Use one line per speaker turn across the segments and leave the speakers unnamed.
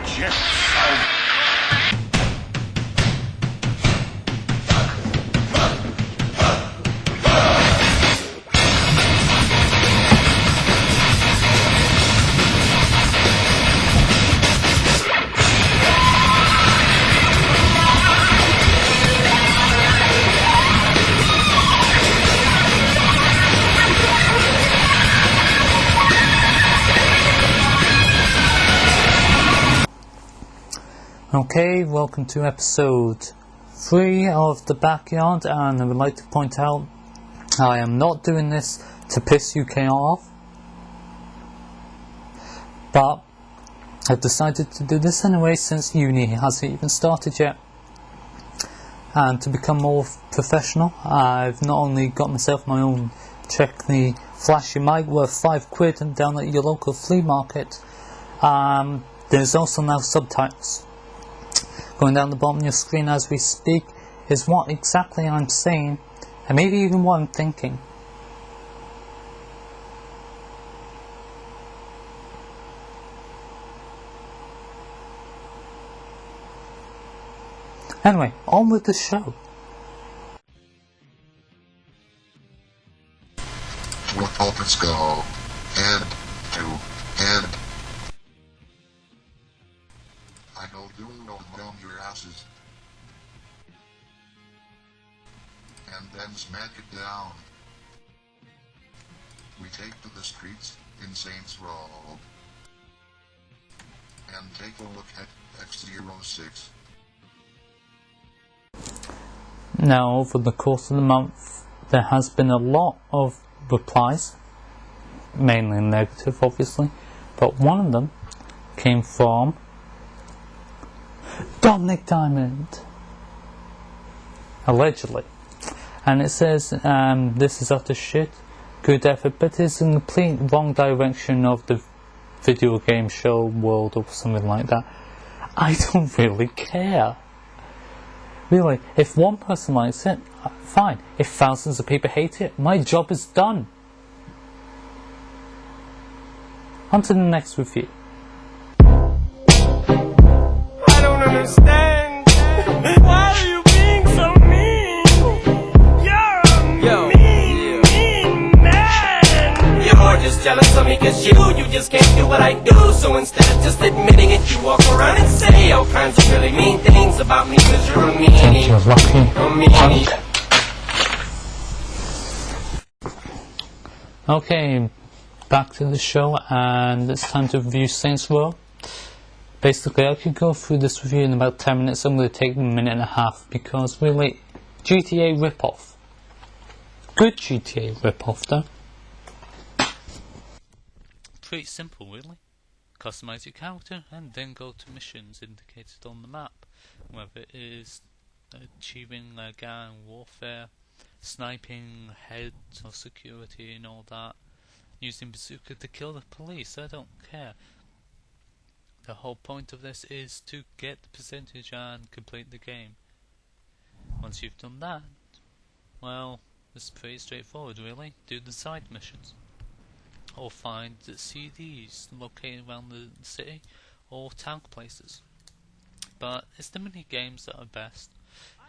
Just
Okay, welcome to episode 3 of The Backyard, and I would like to point out I am not doing this to piss UK off, but I've decided to do this anyway since uni hasn't even started yet. And to become more professional, I've not only got myself my own Cugly flashy mic worth £5 and down at your local flea market. There's also now subtitles. Going down the bottom of your screen as we speak is what exactly I'm saying, and maybe even what I'm thinking. Anyway, on with the show.
Let's go. Head to head. I know you know down your asses. And then smack it down. We take to the streets in Saints Row. And take a look at X06.
Now, over the course of the month, there has been a lot of replies, mainly negative obviously, but one of them came from Dominic Diamond, allegedly, and it says this is utter shit, good effort, but it's in the complete wrong direction of the video game show world or something like that. I don't really care. Really, if one person likes it, fine. If thousands of people hate it, my job is done. On to the next review.
I don't understand. Why are you being so mean? You're a mean man. You're just jealous of me cause you just can't do what I do. So instead of just admitting it, you walk around and say all kinds of really mean things about me cause you're a meanie.
You're lucky. Okay, back to the show, and it's time to review Saints Row. Basically, I could go through this review in about 10 minutes. I'm going to take a minute and a half because really, GTA ripoff. Good GTA ripoff though. Pretty simple really. Customize your character and then go to missions indicated on the map. Whether it is achieving gang warfare, sniping heads or security and all that, using bazooka to kill the police, I don't care. The whole point of this is to get the percentage and complete the game. Once you've done that, well, it's pretty straightforward really. Do the side missions, or find the CDs located around the city or town places. But it's the mini games that are best.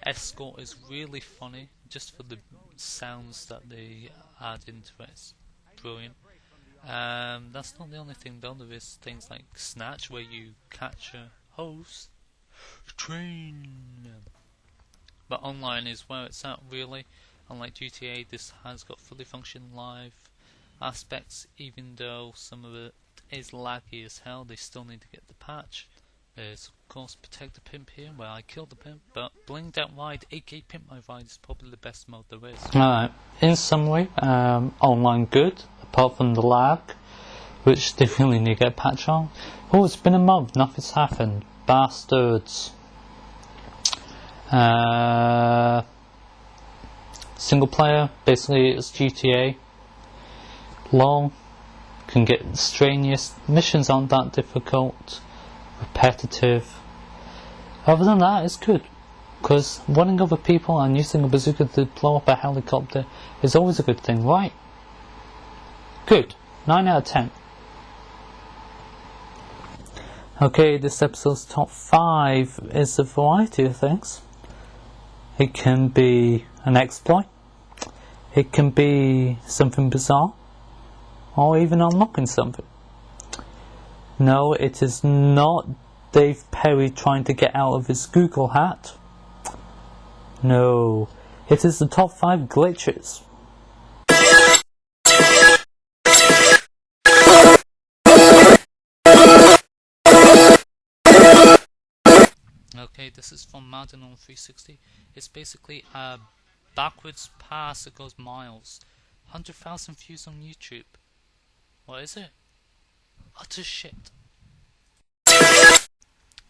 Escort is really funny just for the sounds that they add into it. It's brilliant. That's not the only thing though. There is things like Snatch where you catch a host train. But online is where it's at really. Unlike GTA, this has got fully functioning live aspects. Even though some of it is laggy as hell, they still need to get the patch. There's of course Protect the Pimp here where I kill the pimp, but Blinged Out Ride aka Pimp My Ride is probably the best mode there is. Alright, in summary, online good, apart from the lag, which they really need to get a patch on. Oh, it's been a month, nothing's happened. Bastards. Single player, basically it's GTA. Long, can get strenuous, missions aren't that difficult, repetitive. Other than that, it's good, because running over people and using a bazooka to blow up a helicopter is always a good thing, right? Good, 9 out of 10. Okay, this episode's top 5 is a variety of things. It can be an exploit, it can be something bizarre, or even unlocking something. No, it is not Dave Perry trying to get out of his Google hat. No, it is the top 5 glitches. Okay, this is from Madden on 360. It's basically a backwards pass that goes miles. 100,000 views on YouTube. What is it? Utter shit.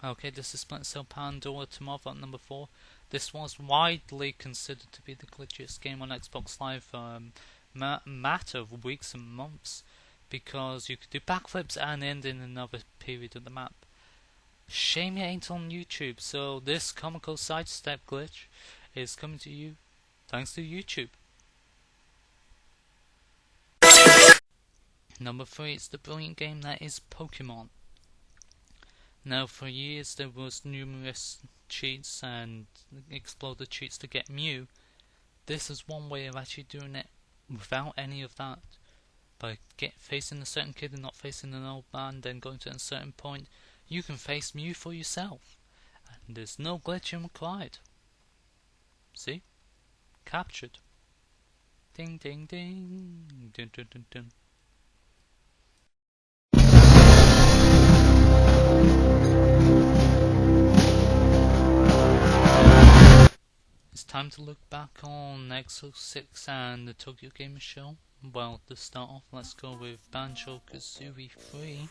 Okay, this is Splinter Cell Pandora Tomorrow at number 4. This was widely considered to be the glitchiest game on Xbox Live for a matter of weeks and months, because you could do backflips and end in another period of the map. Shame it ain't on YouTube, so this comical sidestep glitch is coming to you thanks to YouTube. Number 3 is the brilliant game that is Pokemon. Now, for years there was numerous cheats and exploded cheats to get Mew. This is one way of actually doing it without any of that. By facing a certain kid and not facing an old man, then going to a certain point, you can face Mew for yourself, and there's no glitching required. See? Captured. Ding ding ding. Dun dun dun dun. It's time to look back on X06 and the Tokyo Game Show. Well, to start off, let's go with Banjo-Kazooie 3.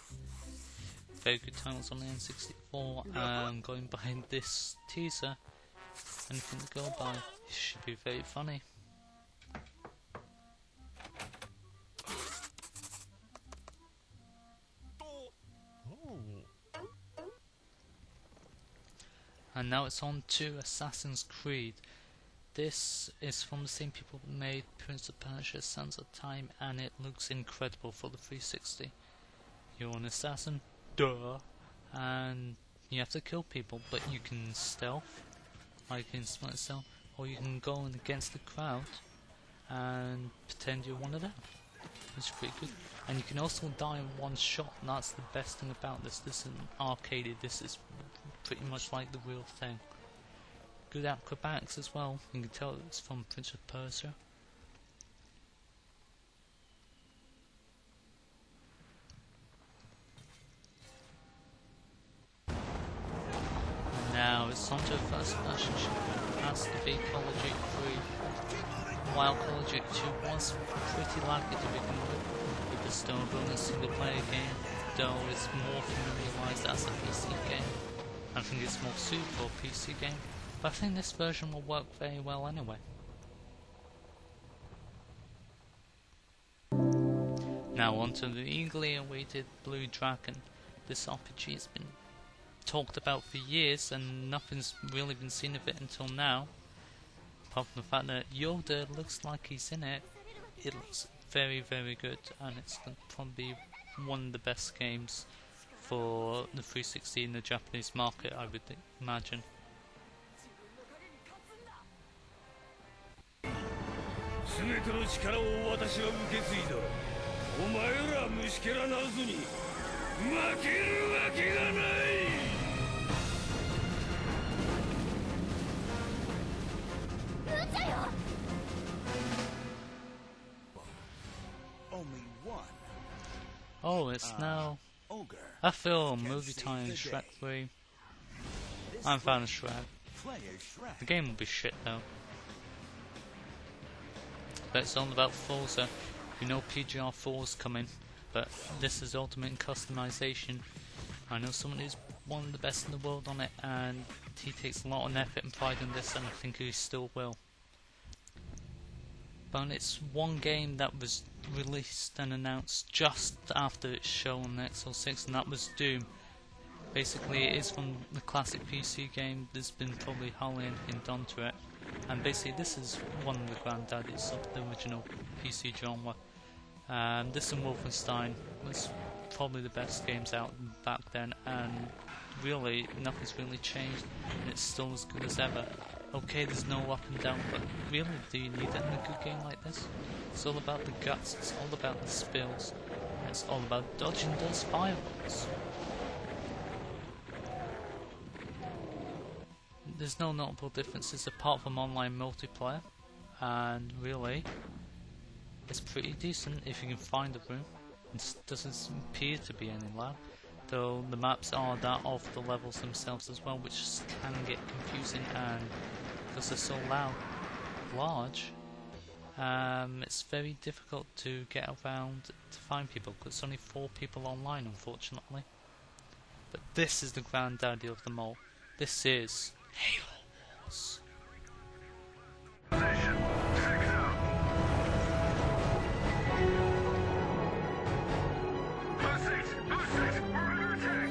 Very good titles on the N64. Going behind this teaser, anything to go by, should be very funny. And now it's on to Assassin's Creed. This is from the same people that made Prince of Persia: Sands of Time, and it looks incredible for the 360. You're an assassin, duh, and you have to kill people, but you can stealth, like in Splinter Cell, or you can go in against the crowd and pretend you're one of them. It's pretty good. And you can also die in one shot, and that's the best thing about this. This isn't arcaded, this is pretty much like the real thing. Good acrobatics as well. You can tell it's from Prince of Persia. Now it's on to the first version. Has to be Call of Duty 3. While Call of Duty 2 was pretty laggy to begin with, it was still a brilliant single player game, though it's more familiarised as a PC game. I think it's more suited for a PC game, but I think this version will work very well anyway. Now onto the eagerly awaited Blue Dragon. This RPG has been talked about for years and nothing's really been seen of it until now. Apart from the fact that Yoda looks like he's in it, it looks very very good, and it's going to probably be one of the best games for the 360 in the Japanese market, I would imagine. Oh, it's now a film, movie time, Shrek 3. I'm a fan of Shrek. The game will be shit though. But it's all about Forza. You know PGR4's coming, but this is ultimate in customization. I know someone who's one of the best in the world on it, and he takes a lot of effort and pride in this, and I think he still will. But it's one game that was released and announced just after its show on the X06, and that was Doom. Basically, it is from the classic PC game. There's been probably hardly anything done to it, and basically this is one of the granddaddies of the original PC genre. This and Wolfenstein was probably the best games out back then, and really nothing's really changed, and it's still as good as ever. Okay, there's no up and down, but really, do you need it in a good game like this? It's all about the guts, it's all about the spills, and it's all about dodging those fireballs. There's no notable differences apart from online multiplayer, and really, it's pretty decent if you can find a room. It doesn't appear to be any lag, though the maps are that of the levels themselves as well, which can get confusing, and because they're so large, it's very difficult to get around to find people, because it's only 4 people online, unfortunately. But this is the granddaddy of them all. This is Halo Wars.
Position. 6 up. Blue 6, we're under attack.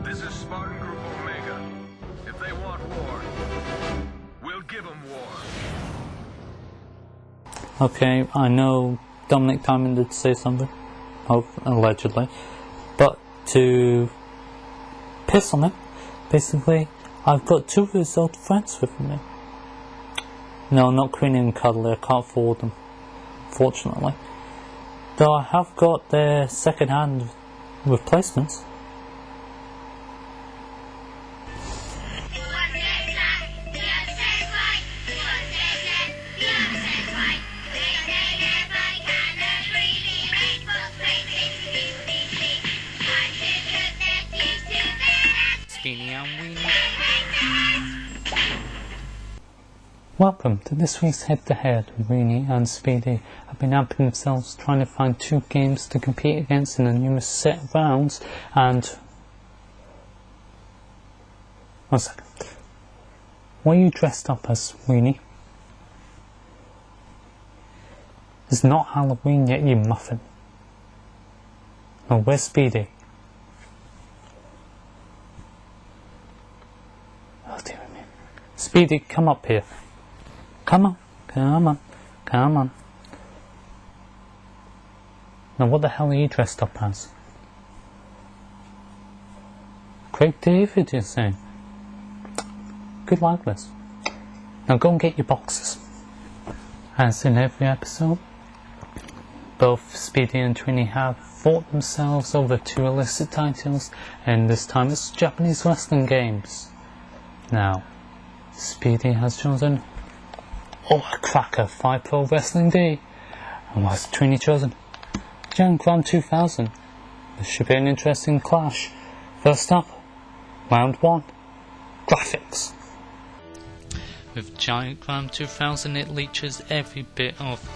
This is Spartan Group Omega. If they want war, we'll give them war.
Okay, I know Dominic Diamond did say something, allegedly, but to piss on him, basically, I've got 2 of his old friends with me. No, not Queeny and Cugly, I can't afford them, fortunately. Though I have got their second-hand replacements. Queeny and Weenie. Welcome to this week's head-to-head. Weenie and Speedy have been amping themselves trying to find 2 games to compete against in a numerous set of rounds, and... 1 second. What are you dressed up as, Weenie? It's not Halloween yet, you muffin. Oh, where's Speedy? Oh dear me. Speedy, come up here. Come on, come on, come on. Now what the hell are you dressed up as? Craig David, you're saying? Good likeness. Now go and get your boxes. As in every episode, both Speedy and Queeny have fought themselves over 2 illicit titles, and this time it's Japanese wrestling games. Now, Speedy has chosen a cracker 5 Pro Wrestling D, and what's Queeny chosen? Giant Gram 2000. This should be an interesting clash. First up, round 1, graphics. With Giant Gram 2000, it leeches every bit of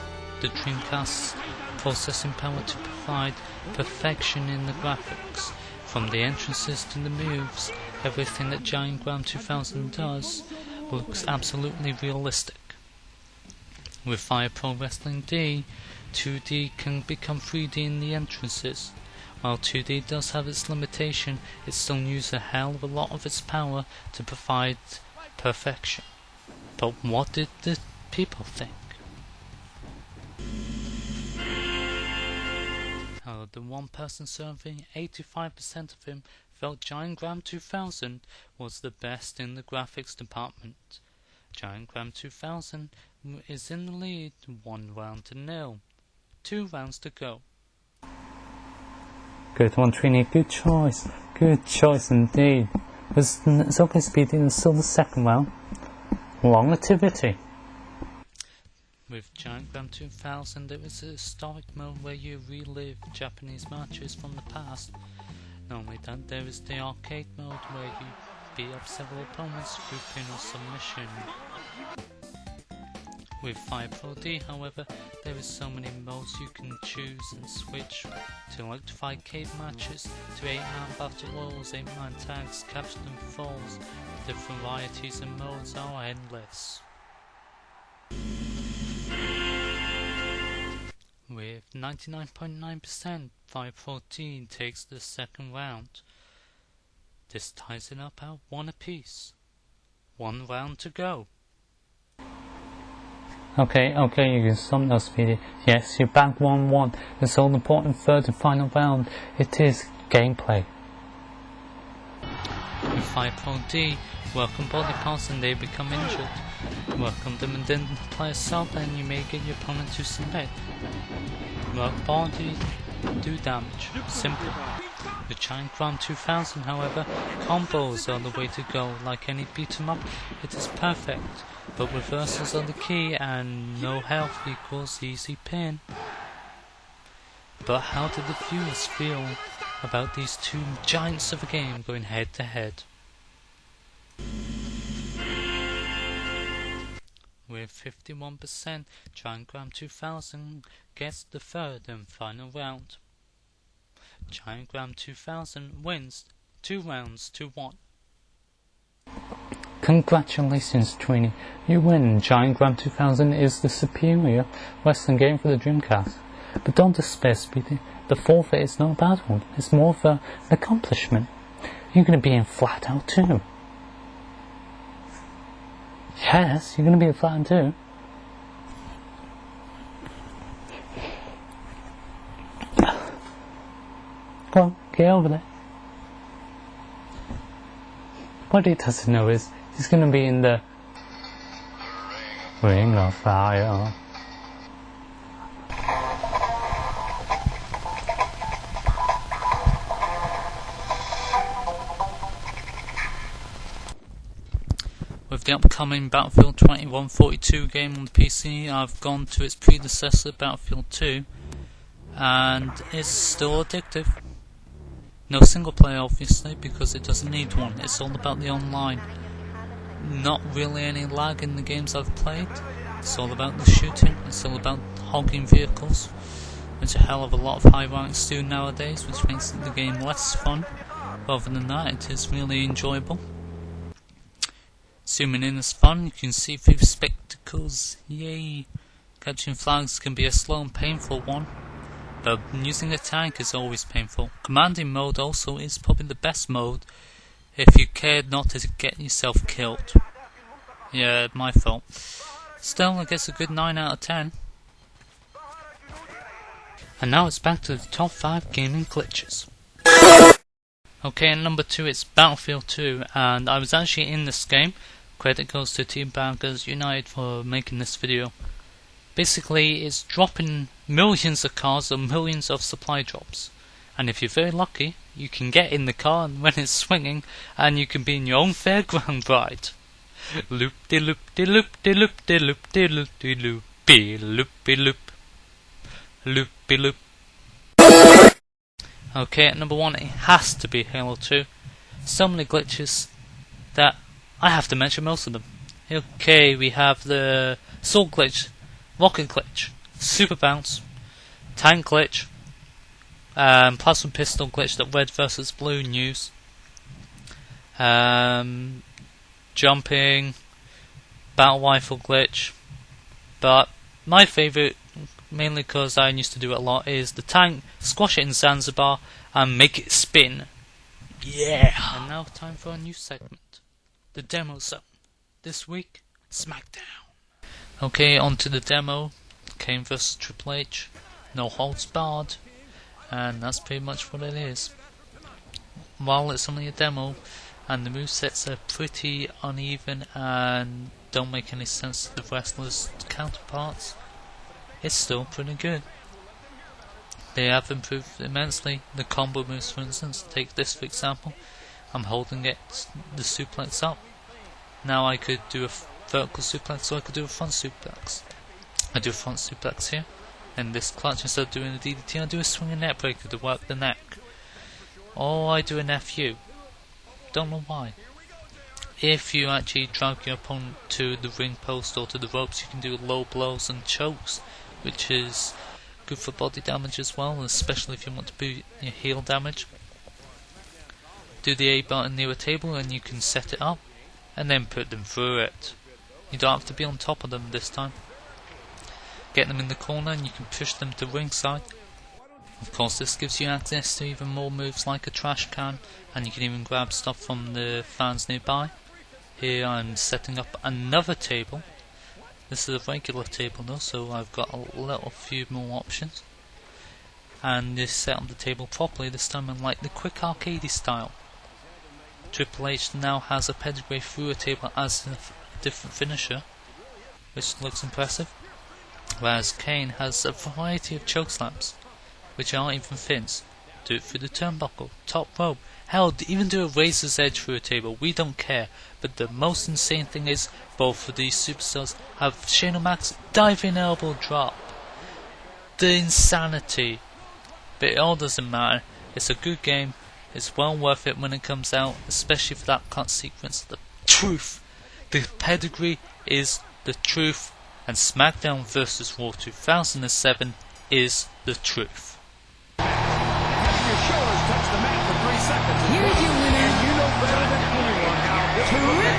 the Dreamcast's processing power to provide perfection in the graphics. From the entrances to the moves, everything that Giant Gram 2000 does looks absolutely realistic. With Fire Pro Wrestling D, 2D can become 3D in the entrances. While 2D does have its limitation, it still uses a hell of a lot of its power to provide perfection. But what did the people think? Out of the 1 person survey, 85% of them felt Giant Gram 2000 was the best in the graphics department. Giant Gram 2000 is in the lead, 1-0. 2 rounds to go. Good one, Queeny. Good choice. Good choice indeed. It's okay, Speedy. It's still the second round. Long nativity. With Giant Gram 2000, there is a historic mode where you relive Japanese matches from the past. Not only that, there is the arcade mode where you beat up several opponents through pin or submission. With Fire Pro D, however, there is so many modes you can choose and switch to electrified cave matches, to 8-man battle royals, 8-man tags, capture and falls. The varieties and modes are endless. With 99.9%, 514 takes the second round. This ties it up at 1 apiece. 1 round to go.
Okay, you can stop now, Speedy. Yes, you're back 1-1. It's all important third and final round. It is gameplay.
With 5.D, welcome body parts and they become injured. Welcome them and then play a sub and you may get your opponent to submit. Work body, do damage. Simple. With Giant Gram 2000, however, combos are the way to go. Like any beat 'em up, it is perfect. But reversals are the key and no health equals easy pin. But how did the viewers feel about these two giants of a game going head to head? With 51%, Giant Gram 2000 gets the third and final round. Giant Gram 2000 wins 2 rounds to 1.
Congratulations, Queeny. You win. Giant Gram 2000 is the superior Western game for the Dreamcast. But don't despair, Speedy. The forfeit is not a bad one. It's more of an accomplishment. You're going to be in flat out too. Yes, you're going to be in flat out too. Go on, get over there. What he doesn't know is he's going to be in the ring of fire.
With the upcoming Battlefield 2142 game on the PC, I've gone to its predecessor, Battlefield 2, and it's still addictive. No single player, obviously, because it doesn't need one. It's all about the online. Not really any lag in the games I've played. It's all about the shooting. It's all about hogging vehicles, which a hell of a lot of high ranks do nowadays, which makes the game less fun. Other than that, it is really enjoyable. Zooming in is fun. You can see through the spectacles. Yay! Catching flags can be a slow and painful one, but using a tank is always painful. Commanding mode also is probably the best mode if you cared not to get yourself killed. Yeah, my fault. Still, I guess a good 9 out of 10. And now it's back to the top 5 gaming glitches. Okay, and number 2 is Battlefield 2, and I was actually in this game. Credit goes to Team Bankers United for making this video. Basically, it's dropping millions of cars or millions of supply drops. And if you're very lucky, you can get in the car when it's swinging, and you can be in your own fairground ride. Loop de loop de loop de loop de loop de loop de loop be loop be loop loop be loop. Okay, at number 1 it has to be Halo 2. So many glitches that I have to mention most of them. Okay, we have the sword glitch, rocket glitch, super bounce, tank glitch, plasma pistol glitch that red versus blue news, jumping, battle rifle glitch, but my favourite, mainly because I used to do it a lot, is the tank, squash it in Zanzibar and make it spin. Yeah! And now time for a new segment, the demo zone. This week, Smackdown. Okay, on to the demo. Kane vs Triple H, no holds barred, and that's pretty much what it is. While it's only a demo, and the movesets are pretty uneven and don't make any sense to the wrestlers' counterparts, it's still pretty good. They have improved immensely. The combo moves, for instance, take this for example. I'm holding it, the suplex up. Now I could do a vertical suplex or I could do a front suplex. I do a front suplex here. And this clutch, instead of doing a DDT, I do a swinging neck breaker to work the neck. Or I do an FU. Don't know why. If you actually drag your opponent to the ring post or to the ropes, you can do low blows and chokes, which is good for body damage as well, especially if you want to boot your heel damage. Do the A button near a table and you can set it up, and then put them through it. You don't have to be on top of them this time. Get them in the corner and you can push them to ringside. Of course, this gives you access to even more moves like a trash can, and you can even grab stuff from the fans nearby. Here I'm setting up another table. This is a regular table though, so I've got a few more options. And this set up the table properly, this time in like the quick arcade style. Triple H now has a pedigree through a table as a different finisher, which looks impressive. Whereas Kane has a variety of chokeslams, which aren't even fins. Do it through the turnbuckle, top rope, hell, even do a razor's edge through a table, we don't care. But the most insane thing is, both of these superstars have Shane O'Mac's diving elbow drop. The insanity. But it all doesn't matter, it's a good game, it's well worth it when it comes out, especially for that cut sequence. The truth, the pedigree is the truth, and Smackdown vs. Raw 2007 is the truth.
Your shoulders touch the mat for 3 seconds. Here's your winner. And you know better than anyone now. Triple H.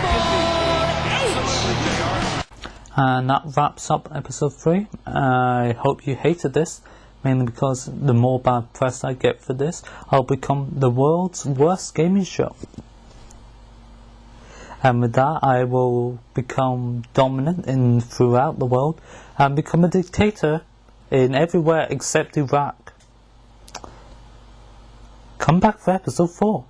And that wraps up episode 3. I hope you hated this, mainly because the more bad press I get for this, I'll become the world's worst gaming show. And with that, I will become dominant throughout the world and become a dictator in everywhere except Iraq. Come back for episode 4.